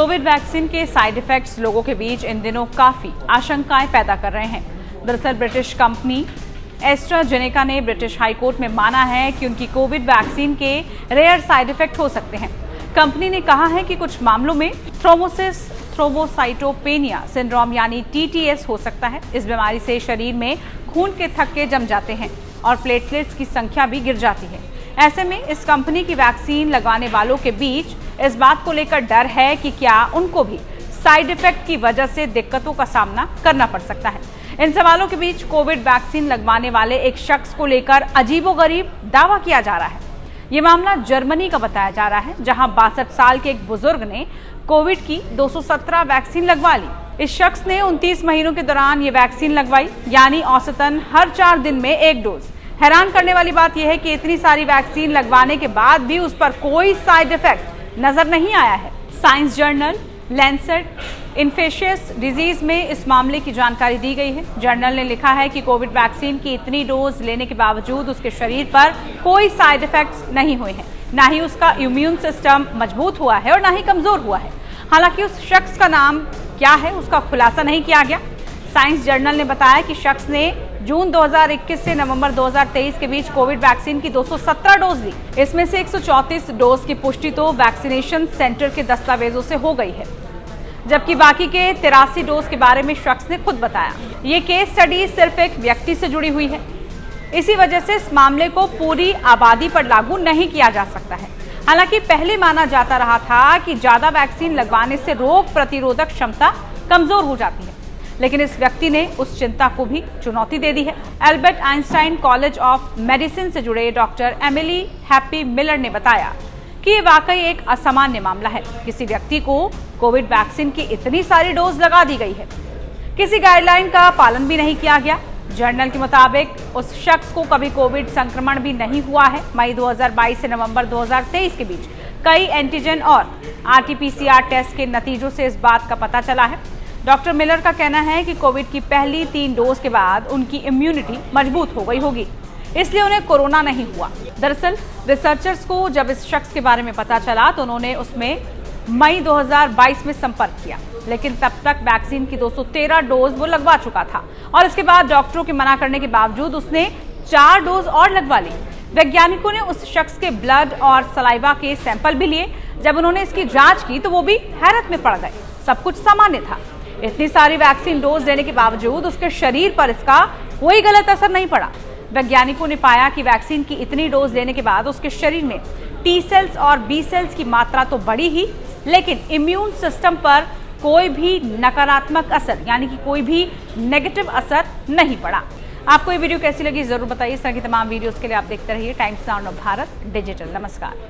Covid vaccine के side effects लोगों के बीच इन दिनों काफी आशंकाएं पैदा कर रहे हैं। दरअसल ब्रिटिश कंपनी एस्ट्राजेनेका ने ब्रिटिश हाईकोर्ट में माना है कि उनकी कोविड वैक्सीन के रेयर साइड इफेक्ट हो सकते हैं। कंपनी ने कहा है कि कुछ मामलों में थ्रोम्बोसाइटोपेनिया सिंड्रोम यानी TTS हो सकता है। इस बीमारी से शरीर में खून के थक्के जम जाते हैं और प्लेटलेट्स की संख्या भी गिर जाती है। ऐसे में इस कंपनी की वैक्सीन लगवाने वालों के बीच इस बात को लेकर डर है कि क्या उनको भी साइड इफेक्ट की वजह से दिक्कतों का सामना करना पड़ सकता है। इन सवालों के बीच कोविड वैक्सीन लगवाने वाले एक शख्स को लेकर अजीबोगरीब दावा किया जा रहा है। ये मामला जर्मनी का बताया जा रहा है, जहां 62 साल के एक बुजुर्ग ने कोविड की 217 वैक्सीन लगवा ली। इस शख्स ने 29 महीनों के दौरान ये वैक्सीन लगवाई, यानी औसतन हर 4 दिन में 1 डोज। हैरान करने वाली बात यह है कि इतनी सारी वैक्सीन लगवाने के बाद भी उस पर कोई साइड इफेक्ट नजर नहीं आया है। Science journal Lancet infectious disease में इस मामले की जानकारी दी गई है। जर्नल ने लिखा है कि कोविड वैक्सीन की इतनी डोज लेने के बावजूद उसके शरीर पर कोई साइड इफेक्ट्स नहीं हुए हैं। ना ही उसका इम्यून सिस्टम मजबूत हुआ है और ना ही कमजोर हुआ है। हालांकि उस शख्स का नाम क्या है उसका खुलासा नहीं किया गया। साइंस जर्नल ने बताया कि शख्स ने जून 2021 से नवंबर 2023 के बीच कोविड वैक्सीन की 217 डोज ली। इसमें से 134 डोज की पुष्टि तो वैक्सीनेशन सेंटर के दस्तावेजों से हो गई है, जबकि बाकी के 83 डोज के बारे में शख्स ने खुद बताया। ये केस स्टडी सिर्फ एक व्यक्ति से जुड़ी हुई है, इसी वजह से इस मामले को पूरी आबादी पर लागू नहीं किया जा सकता है। हालांकि पहले माना जाता रहा था कि ज्यादा वैक्सीन लगवाने से रोग प्रतिरोधक क्षमता कमजोर हो जाती है, लेकिन इस व्यक्ति ने उस चिंता को भी चुनौती दे दी है। Albert Einstein college of medicine से जुड़े डॉक्टर एमिली हैप्पी मिलर ने बताया कि ये वाकई एक असामान्य मामला है। किसी व्यक्ति को कोविड वैक्सीन की इतनी सारी डोज लगा दी गई है, किसी गाइडलाइन का पालन भी नहीं किया गया। जर्नल के मुताबिक उस शख्स को कभी कोविड संक्रमण भी नहीं हुआ है। मई 2022 से नवंबर 2023 के बीच कई एंटीजन और RT-PCR टेस्ट के नतीजों से इस बात का पता चला है। डॉक्टर मिलर का कहना है कि कोविड की पहली 3 डोज के बाद उनकी इम्यूनिटी मजबूत हो गई होगी, इसलिए उन्हें कोरोना नहीं हुआ। दरअसल रिसर्चर्स को जब इस शख्स के बारे में पता चला तो उन्होंने उसमें मई 2022 में संपर्क किया, लेकिन तब तक वैक्सीन की 213 डोज वो लगवा चुका था और इसके बाद डॉक्टरों के मना करने के बावजूद उसने 4 डोज और लगवा ली। वैज्ञानिकों ने उस शख्स के ब्लड और सलाइवा के सैंपल भी लिए। जब उन्होंने इसकी जांच की तो वो भी हैरत में पड़ गए। सब कुछ सामान्य था। इतनी सारी वैक्सीन डोज लेने के बावजूद उसके शरीर पर इसका कोई गलत असर नहीं पड़ा। वैज्ञानिकों ने पाया कि वैक्सीन की इतनी डोज लेने के बाद उसके शरीर में T सेल्स और B सेल्स की मात्रा तो बढ़ी ही, लेकिन इम्यून सिस्टम पर कोई भी नकारात्मक असर यानी कि कोई भी नेगेटिव असर नहीं पड़ा। आपको ये वीडियो कैसी लगी जरूर बताइए। इस तरह की तमाम वीडियोस के लिए आप देखते रहिए टाइम्स नाउ भारत डिजिटल। नमस्कार।